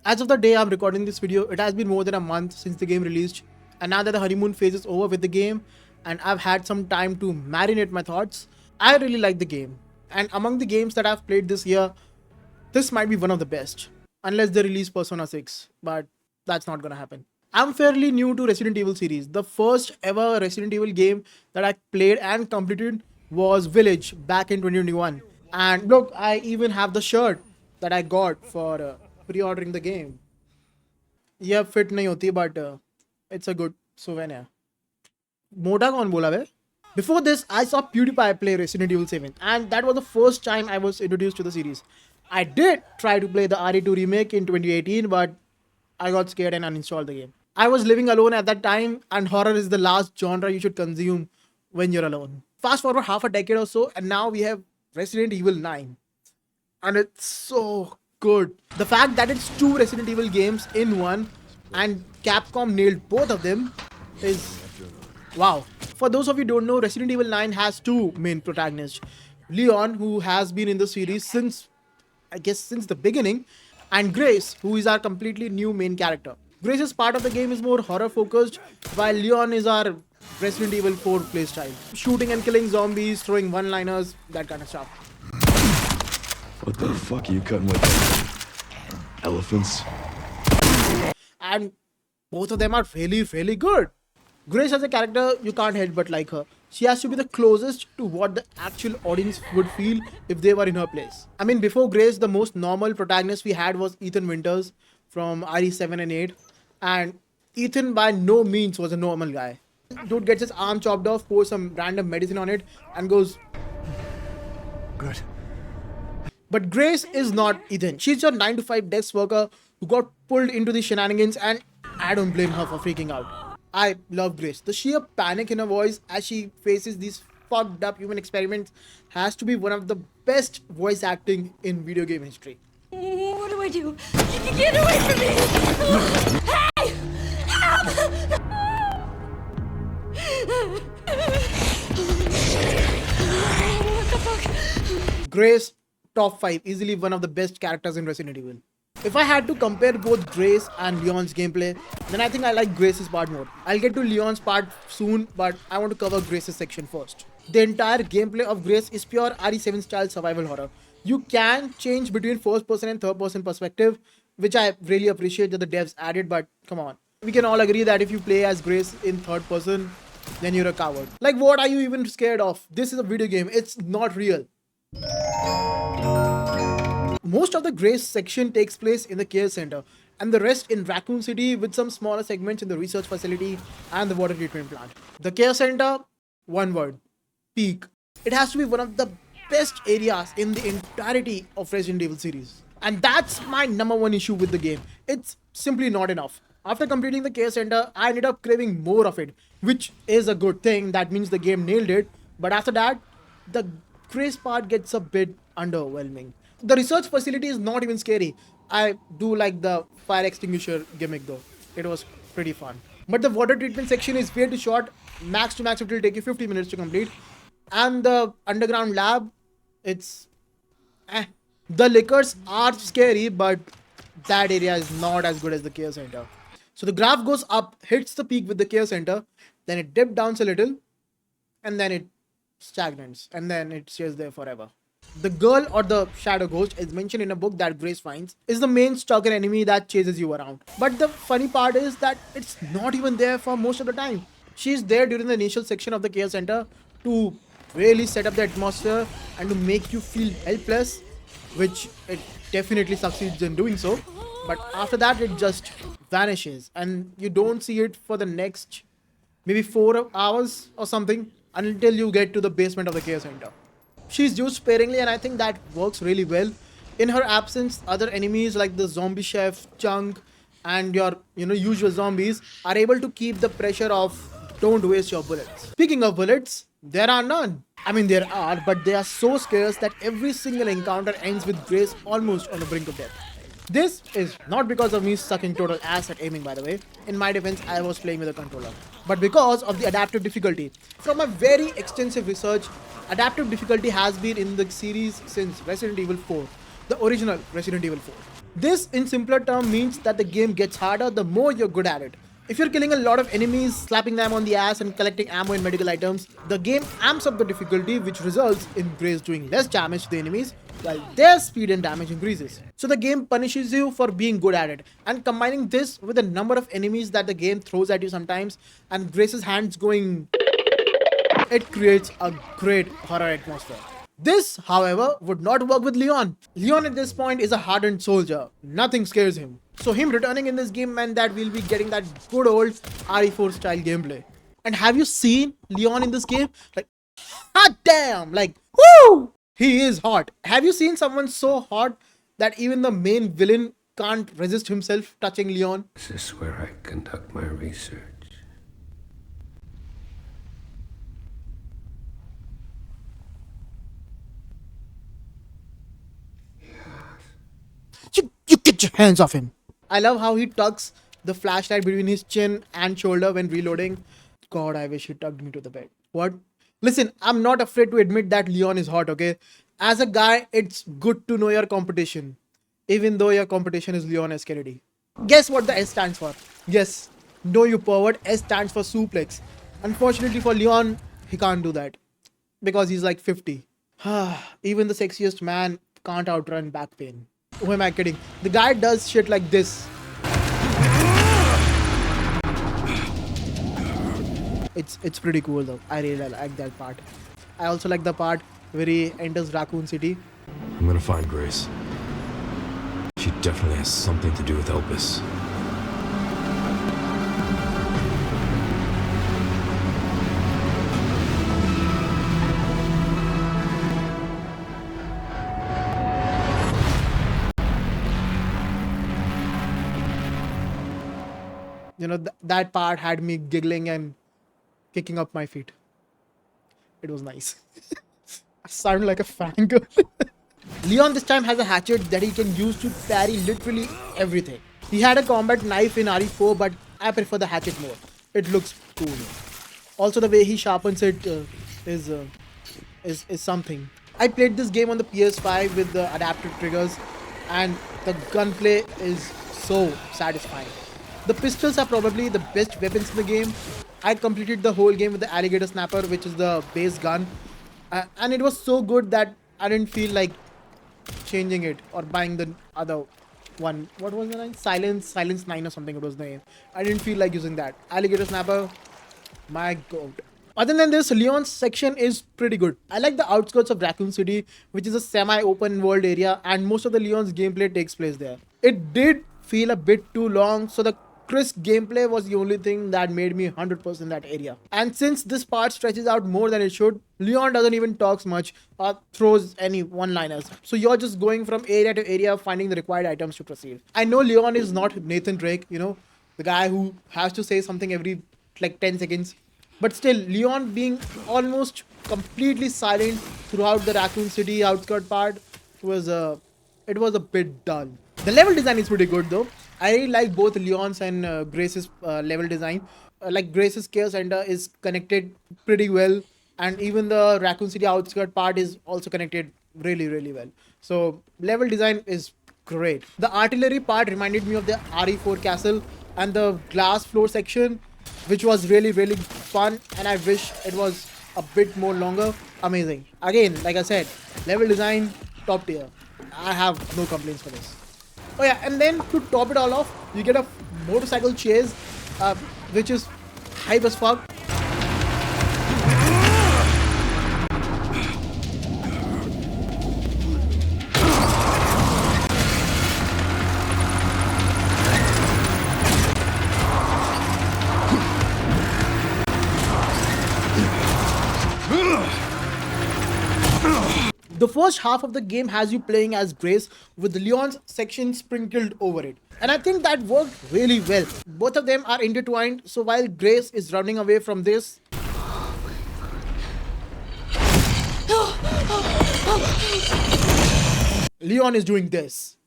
As of the day I'm recording this video, it has been more than a month since the game released, and now that the honeymoon phase is over with the game and I've had some time to marinate my thoughts, I really like the game. And among the games that I've played this year, this might be one of the best, unless they release Persona 6, but that's not gonna happen. I'm fairly new to Resident Evil series. The first ever Resident Evil game that I played and completed was Village back in 2021. And look, I even have the shirt that I got for pre-ordering the game. यह fit नहीं होती, but it's a good souvenir. मोटा कौन बोला बे? Before this, I saw PewDiePie play Resident Evil 7, and that was the first time I was introduced to the series. I did try to play the RE2 remake in 2018, but I got scared and uninstalled the game. I was living alone at that time, and horror is the last genre you should consume when you're alone. Fast forward half a decade or so, and now we have Resident Evil 9. And it's so good. The fact that it's two Resident Evil games in one, and Capcom nailed both of them, is wow. For those of you who don't know, Resident Evil 9 has two main protagonists. Leon, who has been in the series since, I guess, since the beginning, and Grace, who is our completely new main character. Grace's part of the game is more horror focused, while Leon is our Resident Evil 4 playstyle. Shooting and killing zombies, throwing one-liners, that kind of stuff. What the fuck are you cutting with? Elephants? And both of them are really, really good. Grace as a character, you can't help but like her. She has to be the closest to what the actual audience would feel if they were in her place. I mean, before Grace, the most normal protagonist we had was Ethan Winters from RE7 and 8. And Ethan by no means was a normal guy. Dude gets his arm chopped off, pours some random medicine on it, and goes, Good. but Grace is not Ethan. She's your 9 to 5 desk worker who got pulled into the shenanigans, and I don't blame her for freaking out. I love Grace. The sheer panic in her voice as she faces these fucked up human experiments has to be one of the best voice acting in video game history. What do I do? Get away from me! Hey! Help! What the fuck? Grace, top 5, easily one of the best characters in Resident Evil. If I had to compare both Grace and Leon's gameplay, then I think I like Grace's part more. I'll get to Leon's part soon, but I want to cover Grace's section first. The entire gameplay of Grace is pure RE7 style survival horror. You can change between first person and third person perspective, which I really appreciate that the devs added, but come on. We can all agree that if you play as Grace in third person, then you're a coward. Like, what are you even scared of? This is a video game, it's not real. Most of the Grace section takes place in the care center, and the rest in Raccoon City, with some smaller segments in the research facility and the water treatment plant. The care center, one word, peak. It has to be one of the best areas in the entirety of Resident Evil series. And that's my number one issue with the game. It's simply not enough. After completing the care center, I ended up craving more of it, which is a good thing. That means the game nailed it. But after that, the Grace part gets a bit underwhelming. The research facility is not even scary. I do like the fire extinguisher gimmick though. It was pretty fun. But the water treatment section is way too short. Max to max it will take you 50 minutes to complete. And the underground lab, it's The liquors are scary, but that area is not as good as the care center. So the graph goes up, hits the peak with the care center, then it dips down a little, and then it stagnates, and then it stays there forever. The girl or the shadow ghost is mentioned in a book that Grace finds is the main stalker enemy that chases you around. But the funny part is that it's not even there for most of the time. She's there during the initial section of the care center to really set up the atmosphere and to make you feel helpless, which it definitely succeeds in doing so. But after that it just vanishes and you don't see it for the next maybe 4 hours or something until you get to the basement of the care center. She's used sparingly and I think that works really well. In her absence, other enemies like the zombie chef, Chunk, and your usual zombies are able to keep the pressure of don't waste your bullets. Speaking of bullets, there are none. I mean there are, but they are so scarce that every single encounter ends with Grace almost on the brink of death. This is not because of me sucking total ass at aiming, by the way. In my defense, I was playing with a controller. But because of the adaptive difficulty. From my very extensive research, adaptive difficulty has been in the series since Resident Evil 4. The original Resident Evil 4. This, in simpler term, means that the game gets harder the more you're good at it. If you're killing a lot of enemies, slapping them on the ass and collecting ammo and medical items, the game amps up the difficulty, which results in Grace doing less damage to the enemies while their speed and damage increases. So the game punishes you for being good at it, and combining this with the number of enemies that the game throws at you sometimes and Grace's hands going, it creates a great horror atmosphere. This, however, would not work with Leon. Leon at this point is a hardened soldier. Nothing scares him. So him returning in this game meant that we'll be getting that good old RE4 style gameplay. And have you seen Leon in this game? Like, hot damn! Like, woo! He is hot. Have you seen someone so hot that even the main villain can't resist himself touching Leon? This is where I conduct my research. You get your hands off him. I love how he tucks the flashlight between his chin and shoulder when reloading. God, I wish he tucked me to the bed. What? Listen, I'm not afraid to admit that Leon is hot, okay? As a guy, it's good to know your competition. Even though your competition is Leon S. Kennedy. Guess what the S stands for? Yes. No, you pervert. S stands for suplex. Unfortunately for Leon, he can't do that. Because he's like 50. Even the sexiest man can't outrun back pain. Who am I kidding? The guy does shit like this. It's pretty cool though. I really like that part. I also like the part where he enters Raccoon City. I'm gonna find Grace. She definitely has something to do with Elpis. You know, that part had me giggling and kicking up my feet. It was nice. I sound like a fangirl. Leon this time has a hatchet that he can use to parry literally everything. He had a combat knife in RE4, but I prefer the hatchet more. It looks cool. Also, the way he sharpens it is something. I played this game on the PS5 with the adaptive triggers, and the gunplay is so satisfying. The pistols are probably the best weapons in the game. I completed the whole game with the alligator snapper, which is the base gun, and it was so good that I didn't feel like changing it or buying the other one. What was the name? Silence 9 or something. It was the name. I didn't feel like using that. Alligator snapper, my god. Other than this, Leon's section is pretty good. I like the outskirts of Raccoon City, which is a semi-open world area, and most of the Leon's gameplay takes place there. It did feel a bit too long, so the crisp gameplay was the only thing that made me 100% that area. And since this part stretches out more than it should, Leon doesn't even talk much or throws any one-liners. So you're just going from area to area finding the required items to proceed. I know Leon is not Nathan Drake, you know, the guy who has to say something every like 10 seconds. But still, Leon being almost completely silent throughout the Raccoon City outskirt part was it was a bit dull. The level design is pretty good though. I really like both Leon's and Grace's level design. Like Grace's Chaos Center is connected pretty well, and even the Raccoon City outskirt part is also connected really well. So level design is great. The artillery part reminded me of the RE4 castle, and the glass floor section, which was really fun, and I wish it was a bit more longer. Amazing. Again, like I said, level design top tier. I have no complaints for this. Oh yeah, and then to top it all off, you get a motorcycle chase, which is hype as fuck. The first half of the game has you playing as Grace with Leon's section sprinkled over it. And I think that worked really well. Both of them are intertwined, so while Grace is running away from this, Leon is doing this.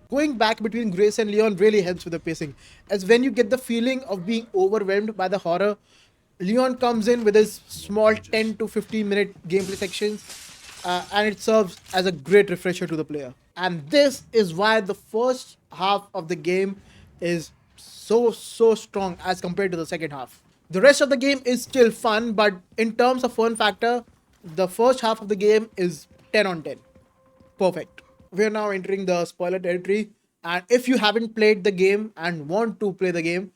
Going back between Grace and Leon really helps with the pacing, as when you get the feeling of being overwhelmed by the horror, Leon comes in with his small 10 to 15 minute gameplay sections, and it serves as a great refresher to the player. And this is why the first half of the game is so strong as compared to the second half. The rest of the game is still fun, but in terms of fun factor, the first half of the game is 10 on 10. Perfect. We are now entering the spoiler territory, and if you haven't played the game and want to play the game,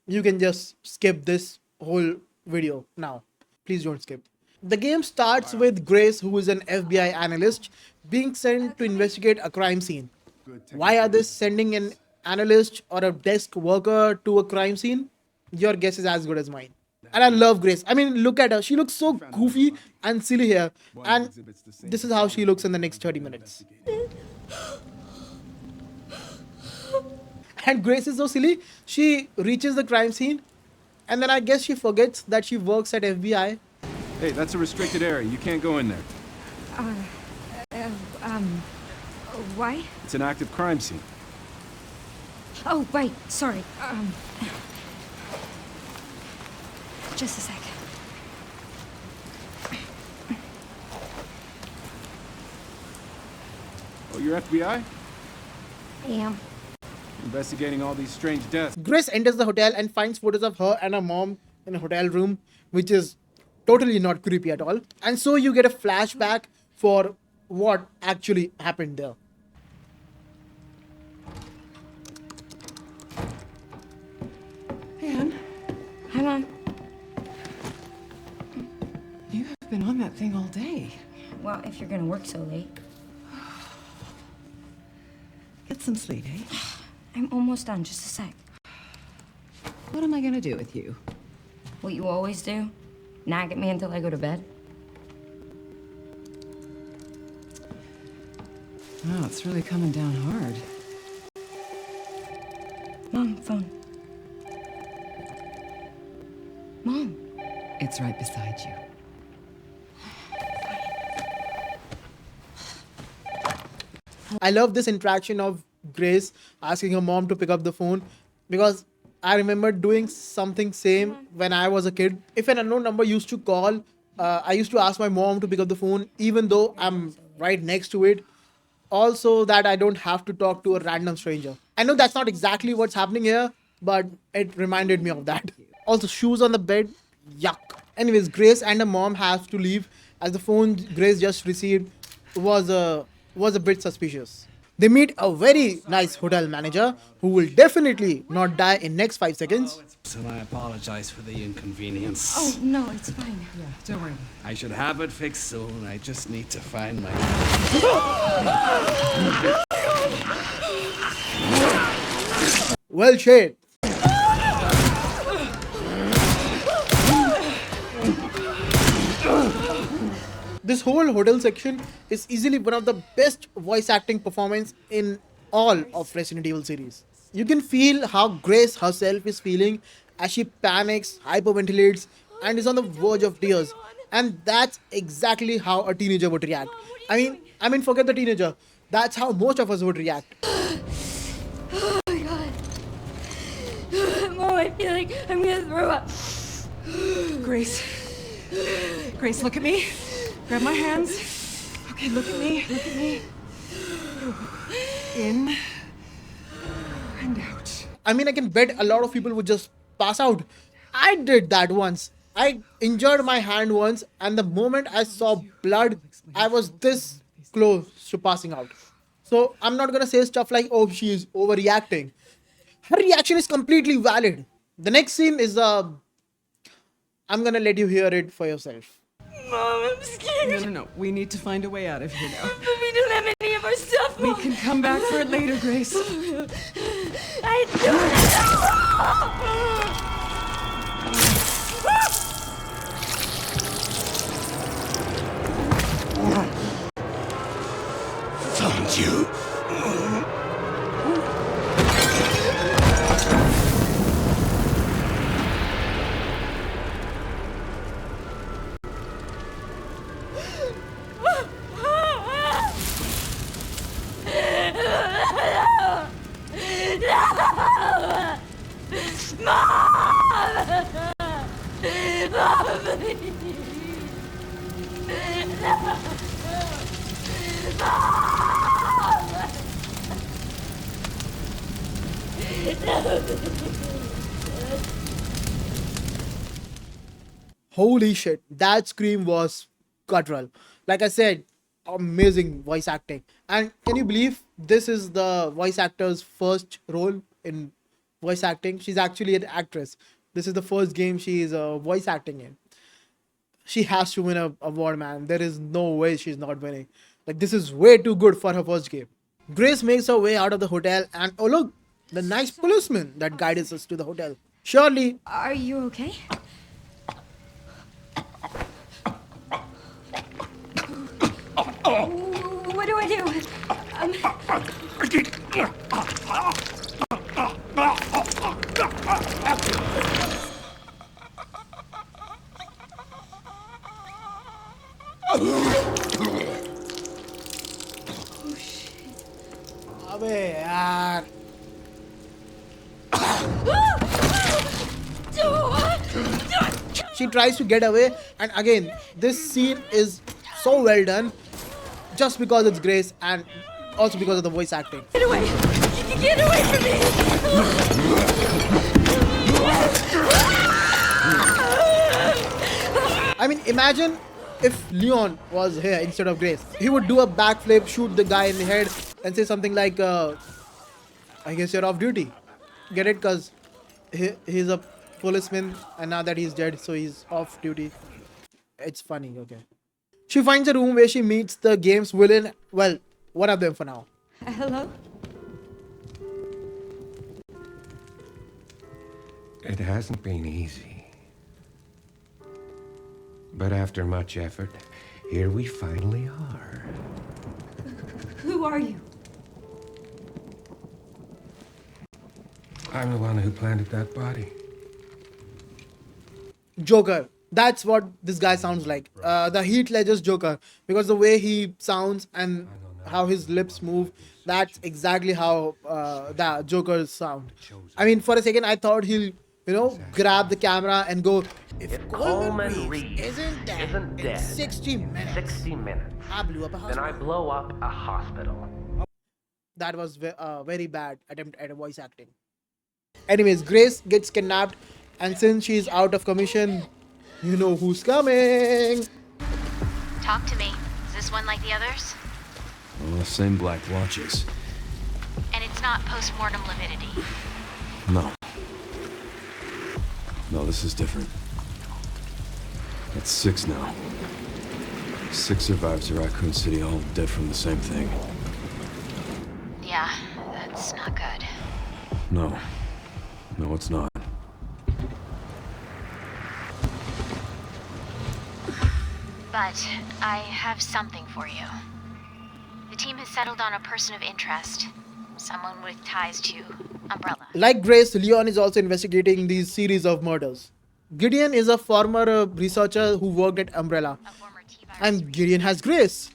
you can just skip this whole video now. Please don't skip. The game starts with Grace, who is an FBI analyst, being sent to investigate a crime scene. Why are they sending an analyst or a desk worker to a crime scene? Your guess is as good as mine. And I love Grace. I mean, look at her. She looks so goofy and silly here. And this is how she looks in the next 30 minutes. And Grace is so silly. She reaches the crime scene, and then I guess she forgets that she works at FBI. Hey, that's a restricted area. You can't go in there. Why? It's an active crime scene. Oh, right. Sorry. Just a sec. Oh, you're FBI? I am. Investigating all these strange deaths. Grace enters the hotel and finds photos of her and her mom in a hotel room, which is totally not creepy at all. And so you get a flashback for what actually happened there. Anne, Hi, Mom. you have been on that thing all day. Well, if you're gonna work so late. Get some sleep, eh? I'm almost done. Just a sec. What am I gonna do with you? What you always do? Nag at me until I go to bed? Oh, it's really coming down hard. Mom, phone. Mom. It's right beside you. I love this interaction of Grace asking her mom to pick up the phone, because I remember doing something same when I was a kid. If an unknown number used to call, I used to ask my mom to pick up the phone, even though I'm right next to it. Also, that I don't have to talk to a random stranger. I know that's not exactly what's happening here, but it reminded me of that. Also, shoes on the bed, yuck. Anyways, Grace and her mom have to leave, as the phone Grace just received was a bit suspicious. They meet a very nice hotel manager who will definitely not die in next 5 seconds. And I apologize for the inconvenience. Oh, no, it's fine. Yeah, don't worry. I should have it fixed soon. I just need to find my... Well, shit. This whole hotel section is easily one of the best voice acting performance in all of Resident Evil series. You can feel how Grace herself is feeling as she panics, hyperventilates, and is on the verge of tears. And that's exactly how a teenager would react. I mean, forget the teenager. That's how most of us would react. Oh my god. Mom, I feel like I'm gonna throw up. Grace. Grace, look at me. Grab my hands. Okay, look at me. Look at me. In and out. I mean, I can bet a lot of people would just pass out. I did that once. I injured my hand once, and the moment I saw blood, I was this close to passing out. So I'm not gonna say stuff like, oh, she is overreacting. Her reaction is completely valid. The next scene is I'm gonna let you hear it for yourself. Mom, I'm scared. No. We need to find a way out of here now. But we don't have any of our stuff, We Mom. can come back for it later, Grace. I Found you. Mom! Holy shit, that scream was guttural. Like I said, amazing voice acting. And can you believe this is the voice actor's first role in voice acting? She's actually an actress. This is the first game she is voice acting in. She has to win a award, man. There is no way she's not winning. Like, this is way too good for her first game. Grace makes her way out of the hotel, and oh look, the nice policeman that guides us to the hotel. Surely, Are you okay? What do I do? अबे यार. She tries to get away, and again, this scene is so well done just because it's Grace and also because of the voice acting. Get away! Get away from me! I mean, imagine if Leon was here instead of Grace. He would do a backflip, shoot the guy in the head, and say something like, I guess you're off duty. Get it? Because he's a policeman, and now that he's dead, so he's off duty. It's funny, okay. She finds a room where she meets the game's villain. Well, one of them for now. Hello? It hasn't been easy. But after much effort, here we finally are. Who are you? I'm the one who planted that body. Joker. That's what this guy sounds like. The Heath Ledger's Joker. Because the way he sounds and how his lips move, that's exactly how the Joker sound. I mean, for a second, I thought he'll, grab the camera and go, if Coleman Reeves isn't dead in 60 minutes, 60 minutes. I blew up a Then hospital. I blow up a hospital. That was very bad attempt at a voice acting. Anyways, Grace gets kidnapped, and since she's out of commission, you know who's coming. Talk to me. Is this one like the others? Well, same black watches. And it's not post-mortem lividity. No. No, this is different. That's 6 now. 6 survivors of Raccoon City, all dead from the same thing. Yeah, that's not good. No. No, it's not. But I have something for you. The team has settled on a person of interest. Someone with ties to Umbrella. Like Grace, Leon is also investigating these series of murders. Gideon is a former researcher who worked at Umbrella. A former T-virus And Gideon has Grace.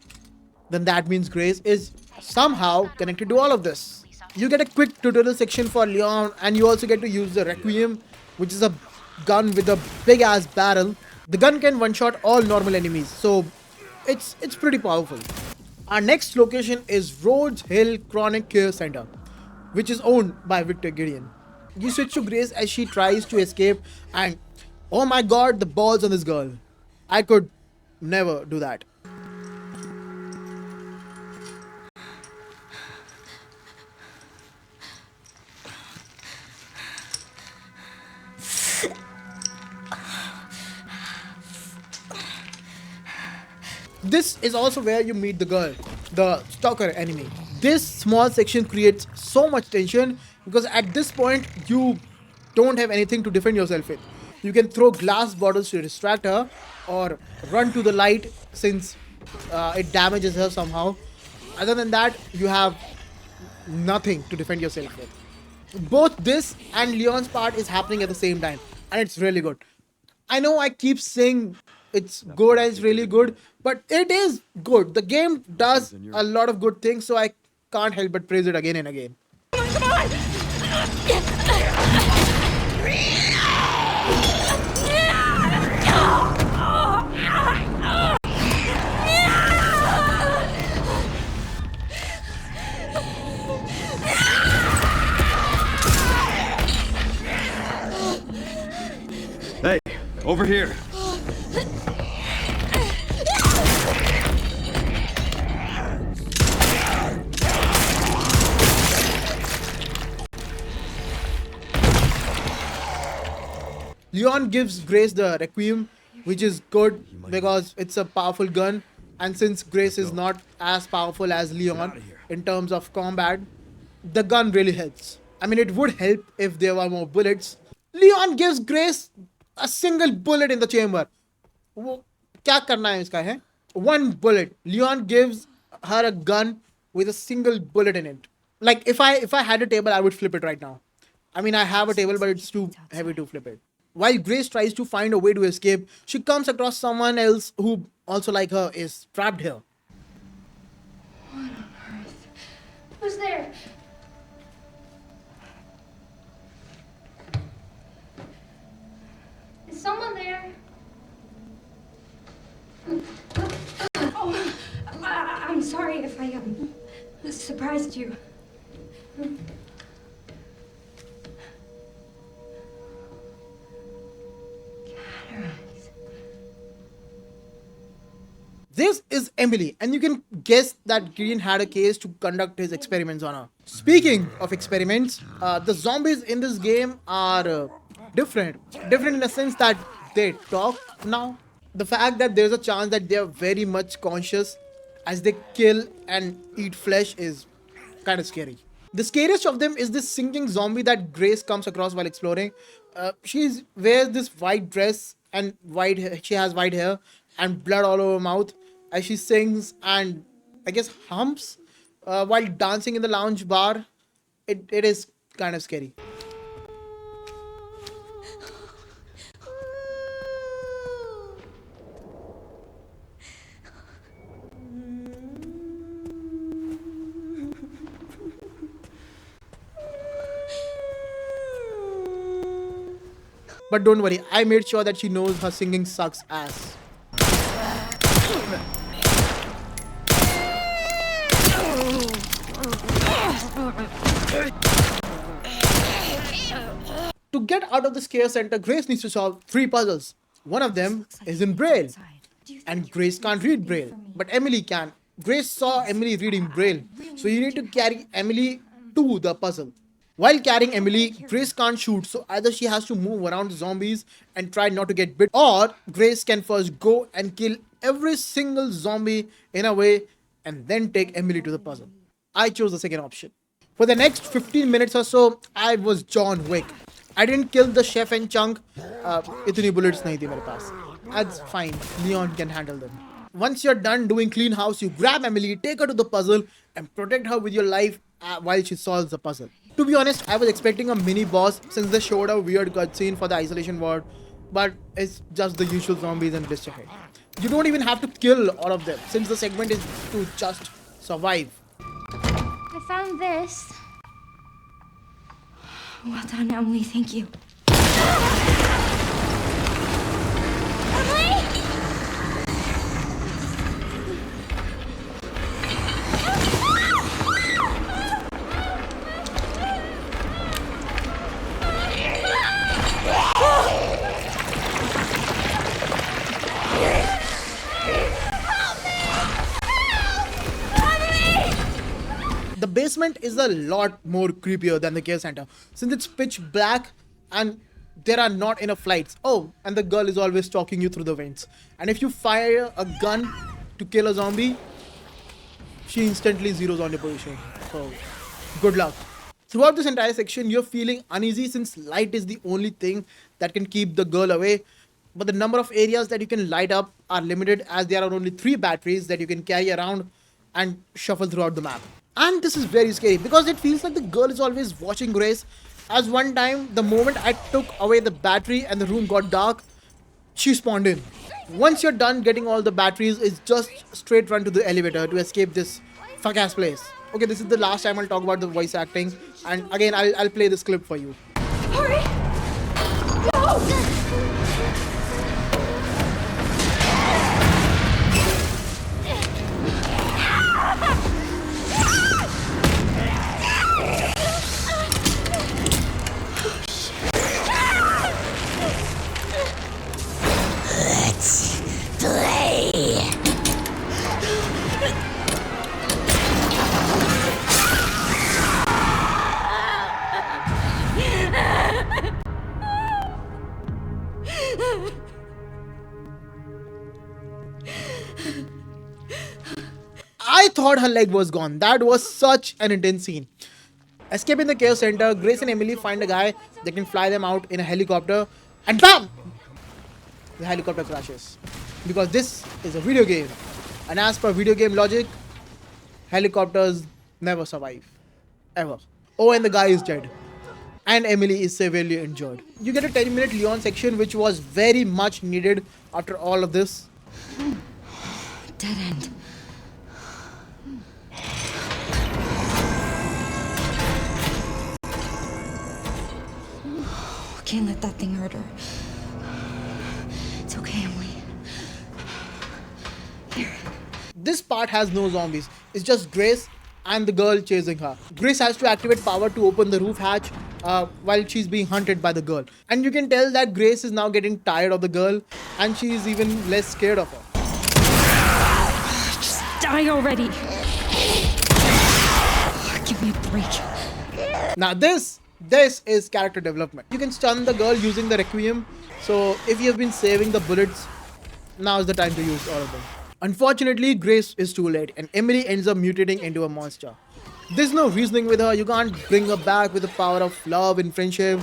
Then that means Grace is somehow connected to all of this. You get a quick tutorial section for Leon, and you also get to use the Requiem, which is a gun with a big ass barrel. The gun can one-shot all normal enemies, so it's pretty powerful. Our next location is Rhodes Hill Chronic Care Center, which is owned by Victor Gideon. You switch to Grace as she tries to escape, and oh my god, the balls on this girl. I could never do that. This is also where you meet the girl, the stalker enemy. This small section creates so much tension because at this point you don't have anything to defend yourself with. You can throw glass bottles to distract her or run to the light since it damages her somehow. Other than that, you have nothing to defend yourself with. Both this and Leon's part is happening at the same time, and it's really good. I know I keep saying it's good and it's really good, but it is good. The game does a lot of good things, so I can't help but praise it again and again. Come on! Over here. Leon gives Grace the Requiem, which is good because it's a powerful gun. And since Grace is not as powerful as Leon in terms of combat, the gun really helps. I mean, it would help if there were more bullets. Leon gives Grace a single bullet in the chamber. वो क्या करना है इसका है? One bullet. Leon gives her a gun with a single bullet in it. Like if I had a table, I would flip it right now. I mean, I have a table, but it's too heavy to flip it. While Grace tries to find a way to escape, she comes across someone else who, also like her, is trapped here. Who's there? Is someone there? Oh, I'm sorry if I surprised you. This is Emily, and you can guess that Gideon had a case to conduct his experiments on her. Speaking of experiments, the zombies in this game are different. Different in the sense that they talk now. The fact that there's a chance that they are very much conscious as they kill and eat flesh is kind of scary. The scariest of them is this singing zombie that Grace comes across while exploring. She wears this white dress and white hair. She has white hair and blood all over her mouth as she sings and I guess humps while dancing in the lounge bar. It is kind of scary. But don't worry, I made sure that she knows her singing sucks ass. To get out of the scare center, Grace needs to solve 3 puzzles. One of them is in Braille. And Grace can't read Braille, but Emily can. Grace saw Emily reading Braille, so you need to carry Emily to the puzzle. While carrying Emily, Grace can't shoot, so either she has to move around the zombies and try not to get bit, or Grace can first go and kill every single zombie in a way and then take Emily to the puzzle. I chose the second option. For the next 15 minutes or so, I was John Wick. I didn't kill the chef and chunk. Itni bullets nahi thi mere paas. That's fine. Leon can handle them. Once you're done doing clean house, you grab Emily, take her to the puzzle, and protect her with your life while she solves the puzzle. To be honest, I was expecting a mini boss since they showed a weird cutscene for the isolation ward, but it's just the usual zombies and blister head. You don't even have to kill all of them since the segment is to just survive. I found this. Well done, Emily. Thank you. Emily! The basement is a lot more creepier than the care center since it's pitch black and there are not enough lights. Oh, and the girl is always stalking you through the vents. And if you fire a gun to kill a zombie, she instantly zeroes on your position. So, good luck. Throughout this entire section, you're feeling uneasy since light is the only thing that can keep the girl away. But the number of areas that you can light up are limited as there are only 3 batteries that you can carry around and shuffle throughout the map. And this is very scary because it feels like the girl is always watching Grace. As one time, the moment I took away the battery and the room got dark, she spawned in. Once you're done getting all the batteries, it's just straight run to the elevator to escape this fuck-ass place. Okay, this is the last time I'll talk about the voice acting. And again, I'll play this clip for you. Hurry! No! I thought her leg was gone. That was such an intense scene. Escaping the chaos center, Grace and Emily find a guy that can fly them out in a helicopter, and BAM! The helicopter crashes. Because this is a video game, and as per video game logic, helicopters never survive. Ever. Oh, and the guy is dead. And Emily is severely injured. You get a 10-minute Leon section, which was very much needed after all of this. Dead end. Can't let that thing hurt her. It's okay, Emily. Here. This part has no zombies. It's just Grace and the girl chasing her. Grace has to activate power to open the roof hatch while she's being hunted by the girl. And you can tell that Grace is now getting tired of the girl and she's even less scared of her. Just die already. Give me a break. Now this is character development. You can stun the girl using the Requiem. So if you have been saving the bullets, now is the time to use all of them. Unfortunately, Grace is too late and Emily ends up mutating into a monster. There's no reasoning with her. You can't bring her back with the power of love and friendship.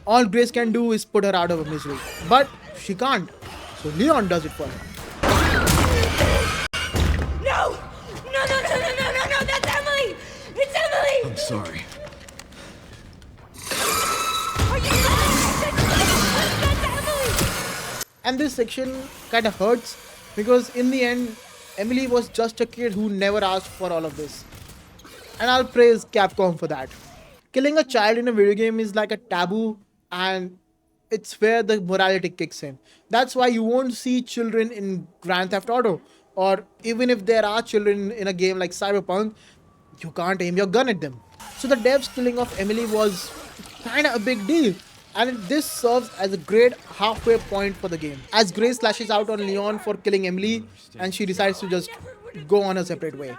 All Grace can do is put her out of her misery. But she can't. So Leon does it for her. No! No, that's Emily! It's Emily! I'm sorry. Are you That's Emily! And this section kind of hurts because in the end, Emily was just a kid who never asked for all of this. And I'll praise Capcom for that. Killing a child in a video game is like a taboo and it's where the morality kicks in. That's why you won't see children in Grand Theft Auto, or even if there are children in a game like Cyberpunk, you can't aim your gun at them. So the dev's killing of Emily was kind of a big deal. And this serves as a great halfway point for the game. As Grace lashes out on Leon for killing Emily and she decides to just go on a separate way.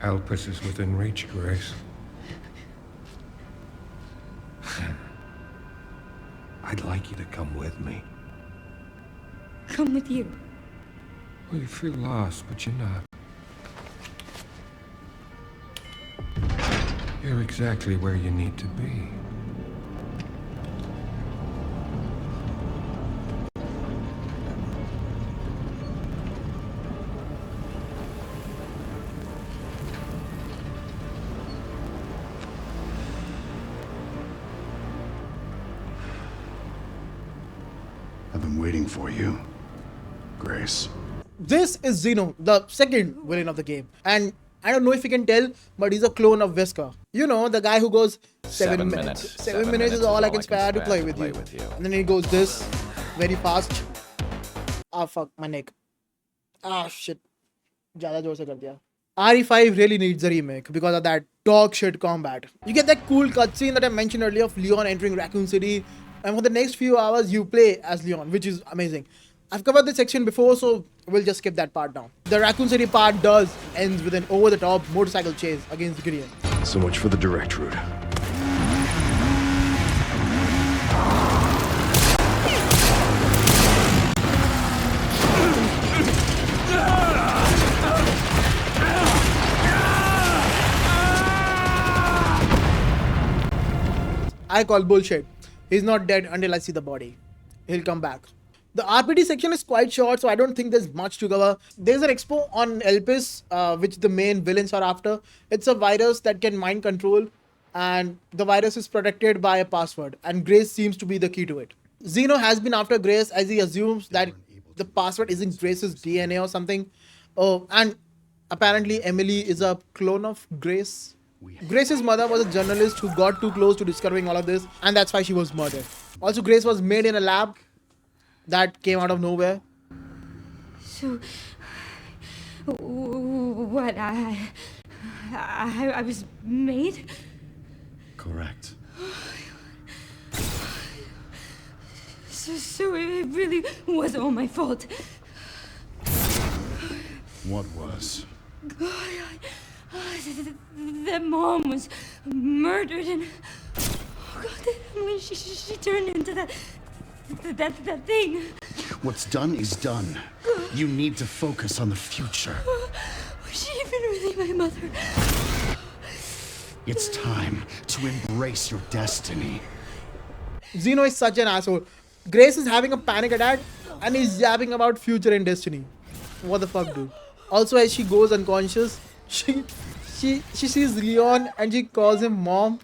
Alpus is within reach, Grace. I'd like you to come with me. Come with you. Well, you feel lost, but you're not. You're exactly where you need to be. I've been waiting for you, Grace. This is Zeno, the second villain of the game. And I don't know if you can tell, but he's a clone of Wesker. You know, the guy who goes 7 minutes. 7 minutes is all I can spare to play with you. And then he goes this, very fast. Ah, fuck, my neck. Ah, shit. Jada जोर से कर दिया. RE5 really needs a remake because of that dog shit combat. You get that cool cutscene that I mentioned earlier of Leon entering Raccoon City, and for the next few hours you play as Leon, which is amazing. I've covered this section before, so we'll just skip that part now. The Raccoon City part ends with an over-the-top motorcycle chase against Gideon. So much for the direct route. I call bullshit. He's not dead until I see the body. He'll come back. The RPD section is quite short, so I don't think there's much to cover. There's an expo on Elpis, which the main villains are after. It's a virus that can mind control, and the virus is protected by a password, and Grace seems to be the key to it. Zeno has been after Grace as he assumes that the password is in Grace's DNA or something. Oh, and apparently Emily is a clone of Grace. Grace's mother was a journalist who got too close to discovering all of this, and that's why she was murdered. Also, Grace was made in a lab that came out of nowhere. So, what? I was made? Correct. So it really was all my fault. What was? That mom was murdered and God, when she turned into that thing. What's done is done. You need to focus on the future. Was she even really my mother? It's time to embrace your destiny. Zeno is such an asshole. Grace is having a panic attack and he's yapping about future and destiny. What the fuck, dude? Also, as she goes unconscious, she sees Leon and she calls him mom.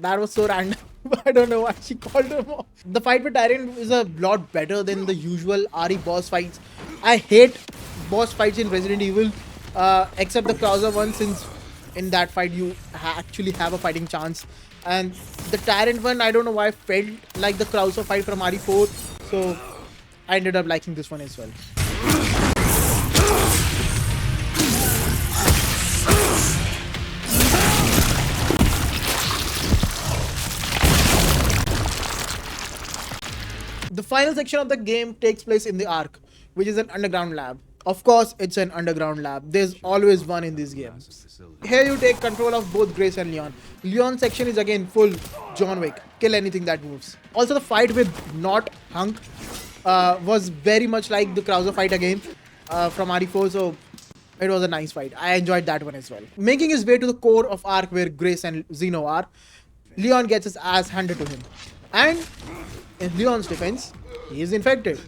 That was so random. I don't know why she called her mom. The fight with Tyrant is a lot better than the usual RE boss fights. I hate boss fights in Resident Evil, except the Krauser one, since in that fight you actually have a fighting chance. And the Tyrant one, I don't know why, felt like the Krauser fight from RE4, so I ended up liking this one as well. The final section of the game takes place in the Ark, which is an underground lab. Of course, it's an underground lab. There's always one in these games. Here you take control of both Grace and Leon. Leon's section is again full John Wick. Kill anything that moves. Also, the fight with Not Hunk was very much like the Krauser fight again from RE4, so it was a nice fight. I enjoyed that one as well. Making his way to the core of Ark where Grace and Zeno are, Leon gets his ass handed to him. And in Leon's defense, he is infected.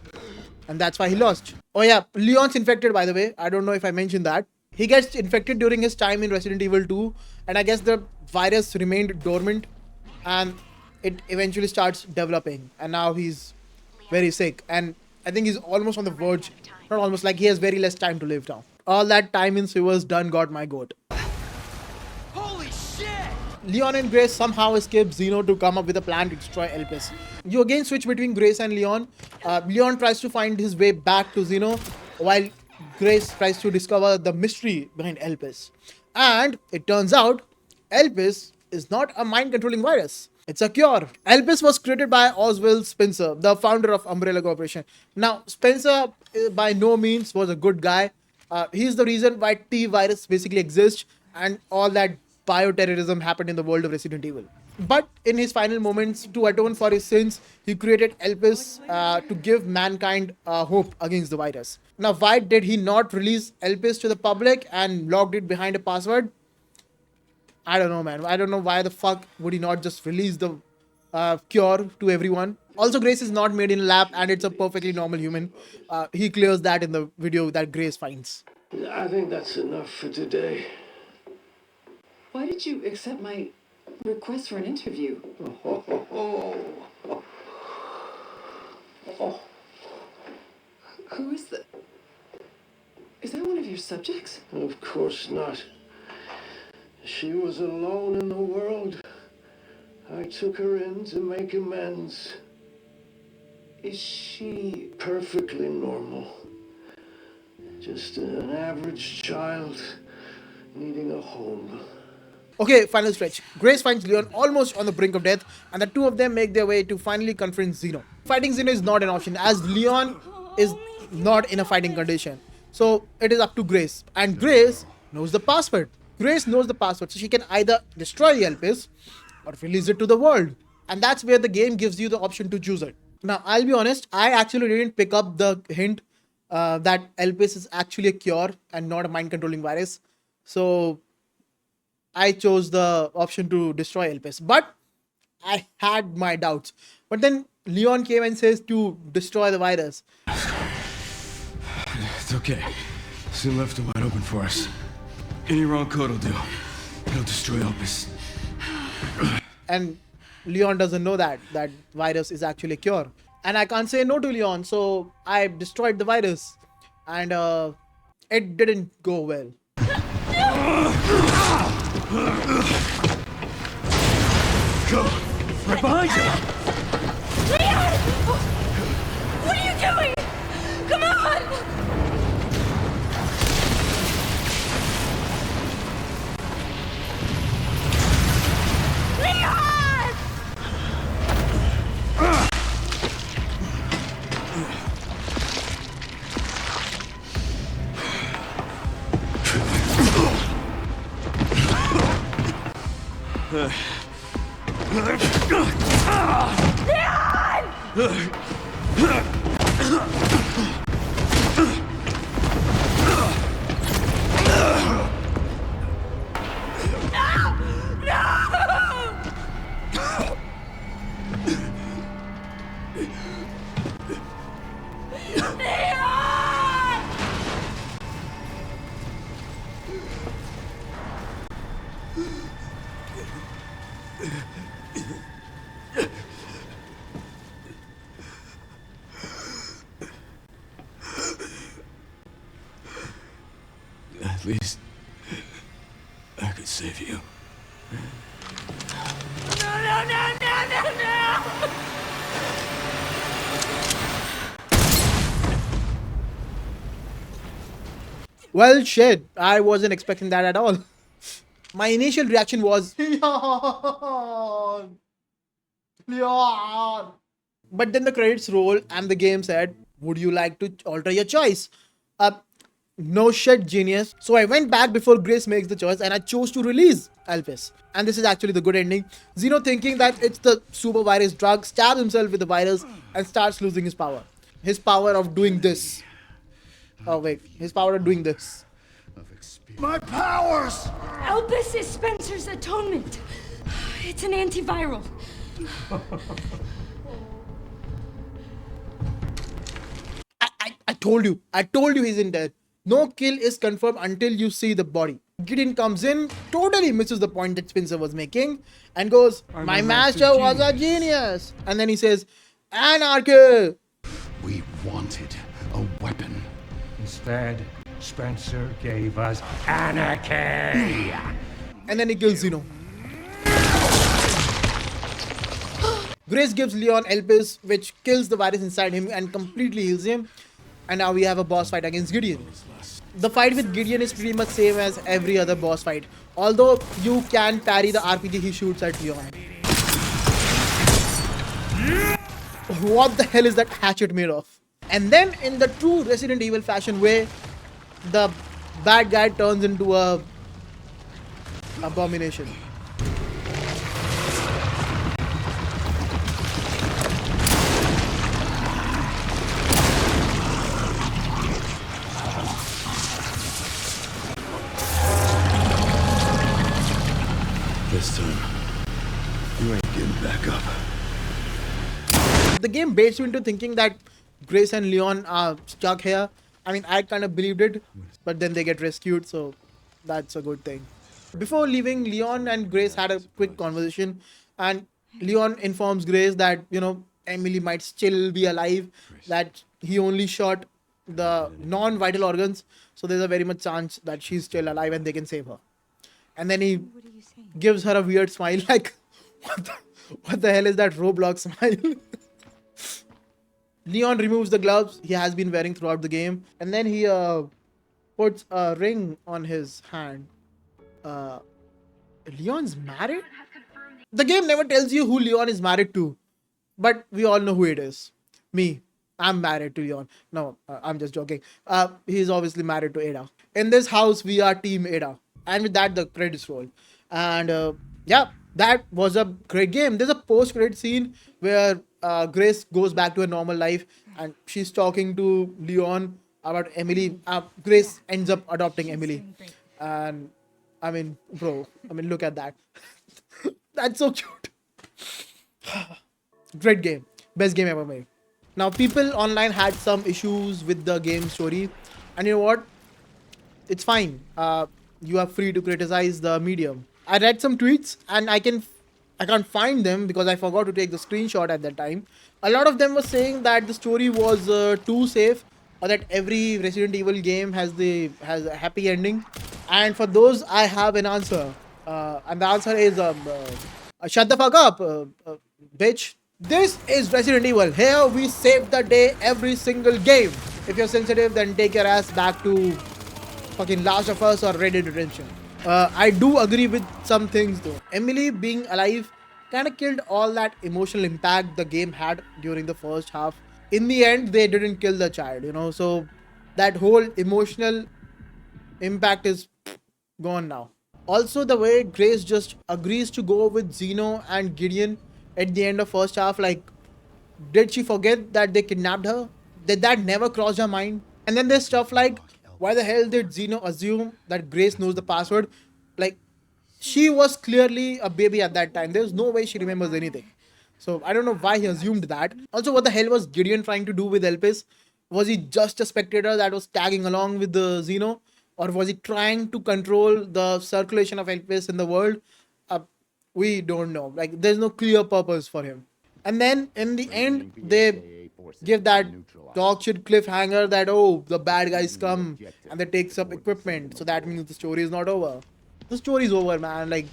And that's why he lost. Oh yeah, Leon's infected, by the way. I don't know if I mentioned that. He gets infected during his time in Resident Evil 2. And I guess the virus remained dormant. And it eventually starts developing. And now he's very sick. And I think he's almost on the verge. Not almost, like he has very less time to live now. All that time in sewers done got my goat. Leon and Grace somehow escape Zeno to come up with a plan to destroy Elpis. You again switch between Grace and Leon. Leon tries to find his way back to Zeno, while Grace tries to discover the mystery behind Elpis. And it turns out, Elpis is not a mind-controlling virus. It's a cure. Elpis was created by Oswald Spencer, the founder of Umbrella Corporation. Now, Spencer by no means was a good guy. He's the reason why T-virus basically exists and all that bioterrorism happened in the world of Resident Evil. But in his final moments, to atone for his sins, he created Elpis to give mankind hope against the virus. Now, why did he not release Elpis to the public and locked it behind a password? I don't know, man. I don't know why the fuck would he not just release the cure to everyone. Also, Grace is not made in a lab and it's a perfectly normal human. He clears that in the video that Grace finds. I think that's enough for today. Why did you accept my request for an interview? Who is that? Is that one of your subjects? Of course not. She was alone in the world. I took her in to make amends. Is she Perfectly normal. Just an average child needing a home. Okay, final stretch. Grace finds Leon almost on the brink of death, and the two of them make their way to finally confront Zeno. Fighting Zeno is not an option, as Leon is not in a fighting condition. So it is up to Grace, and Grace knows the password. Grace knows the password, so she can either destroy the Elpis or release it to the world. And that's where the game gives you the option to choose it. Now, I'll be honest, I actually didn't pick up the hint that Elpis is actually a cure and not a mind-controlling virus. So I chose the option to destroy Elpis, but I had my doubts. But then Leon came and says to destroy the virus. It's okay. Soon left it wide open for us. Any wrong code will do. It'll destroy Elpis. And Leon doesn't know that virus is actually a cure. And I can't say no to Leon, so I destroyed the virus. And it didn't go well. Go! Right behind you! Leon! What are you doing? Come on! Leon! At least I could save you. Well, shit. I wasn't expecting that at all. My initial reaction was Leon! Leon! But then the credits rolled and the game said, would you like to alter your choice? Uh, no shit, genius. So I went back before Grace makes the choice and I chose to release Elvis. And this is actually the good ending. Zeno, thinking that it's the super virus drug, stabs himself with the virus and starts losing his power. His power of doing this. Oh wait, his power of doing this. My powers! Elvis is Spencer's atonement. It's an antiviral. I told you he's in there. No kill is confirmed until you see the body. Gideon comes in, totally misses the point that Spencer was making, and goes, my master was a genius. And then he says, anarchy. We wanted a weapon. Instead, Spencer gave us anarchy. And then he kills Zeno. Grace gives Leon Elpis, which kills the virus inside him and completely heals him. And now we have a boss fight against Gideon. The fight with Gideon is pretty much same as every other boss fight. Although you can parry the RPG he shoots at Leon. What the hell is that hatchet made of? And then in the true Resident Evil fashion way, the bad guy turns into a abomination. This time, you ain't getting back up. The game baits you into thinking that Grace and Leon are stuck here. I mean, I kind of believed it, but then they get rescued, so that's a good thing. Before leaving, Leon and Grace had a quick conversation, and Leon informs Grace that, you know, Emily might still be alive, that he only shot the non-vital organs, so there's a very much chance that she's still alive and they can save her. And then he gives her a weird smile, like, what the hell is that Roblox smile? Leon removes the gloves he has been wearing throughout the game, and then he puts a ring on his hand. Leon's married? The game never tells you who Leon is married to, but we all know who it is. Me. I'm married to Leon. No, I'm just joking. He's obviously married to Ada. In this house, we are Team Ada. And with that, the credits roll. And yeah, that was a great game. There's a post-credit scene where Grace goes back to her normal life and she's talking to Leon about Emily. Grace ends up adopting Emily. And I mean, bro, look at that. That's so cute. Great game. Best game ever made. Now, people online had some issues with the game story. And you know what? It's fine. You are free to criticize the medium. I read some tweets and I can't find them because I forgot to take the screenshot at that time. A lot of them were saying that the story was too safe, or that every Resident Evil game has a happy ending. And for those, I have an answer. And the answer is shut the fuck up, bitch. This is Resident Evil. Here we save the day every single game. If you're sensitive, then take your ass back to fucking Last of Us or Red Dead Redemption. I do agree with some things though. Emily being alive kind of killed all that emotional impact the game had during the first half. In the end, they didn't kill the child, you know, so that whole emotional impact is gone now. Also, the way Grace just agrees to go with Zeno and Gideon at the end of first half, like, did she forget that they kidnapped her? Did that never cross her mind? And then there's stuff like, why the hell did Zeno assume that Grace knows the password? Like, she was clearly a baby at that time. There's no way she remembers anything. So I don't know why he assumed that. Also, what the hell was Gideon trying to do with Elpis? Was he just a spectator that was tagging along with the Xeno? Or was he trying to control the circulation of Elpis in the world? Uh, we don't know. Like, there's no clear purpose for him. And then in the end, they give that dog shit cliffhanger that, oh, the bad guys come and they take some equipment. So that means the story is not over. The story is over, man. Like,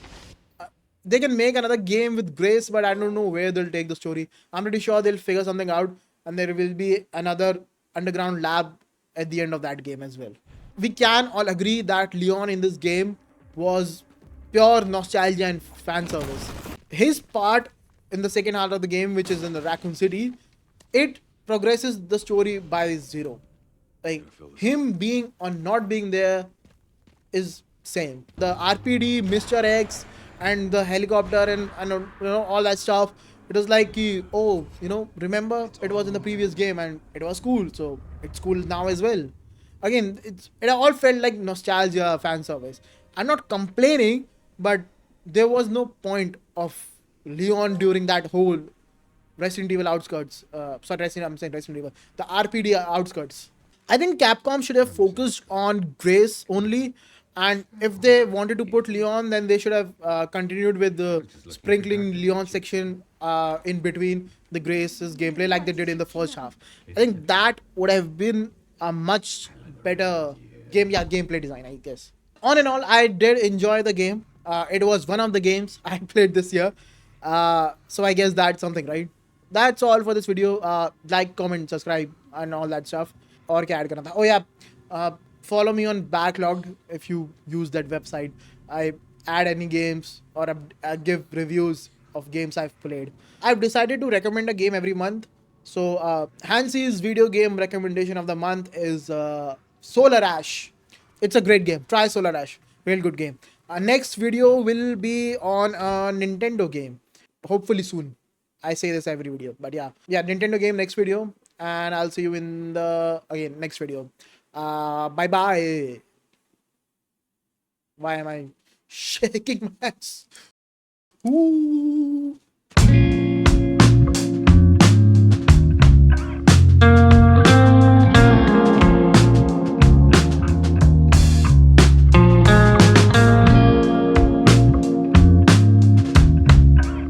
they can make another game with Grace, but I don't know where they'll take the story. I'm pretty sure they'll figure something out, and there will be another underground lab at the end of that game as well. We can all agree that Leon in this game was pure nostalgia and fan service. His part in the second half of the game, which is in the Raccoon City, it progresses the story by zero. Like, him being or not being there is same. The RPD, Mr. X, and the helicopter and all that stuff. It was like, oh, remember it was in the previous game and it was cool, so it's cool now as well. Again, it all felt like nostalgia, fan service. I'm not complaining, but there was no point of Leon during that whole Resident Evil outskirts. I'm saying Resident Evil. The RPD outskirts. I think Capcom should have focused on Grace only, and if they wanted to put Leon, then they should have continued with the sprinkling Leon section in between the Grace's gameplay like they did in the first half. I think that would have been a much better gameplay design, I guess. On and all, I did enjoy the game. It was one of the games I played this year. So I guess that's something, right? That's all for this video. Like, comment, subscribe, and all that stuff. और क्या add करना था? Oh yeah, follow me on Backlogged if you use that website. I add any games or I give reviews of games I've played. I've decided to recommend a game every month. So Hansyyy's video game recommendation of the month is Solar Ash. It's a great game. Try Solar Ash. Real good game. Next video will be on a Nintendo game. Hopefully soon. I say this every video, but yeah, Nintendo game next video, and I'll see you in the next video. Bye bye. Why am I shaking my hands? Ooh.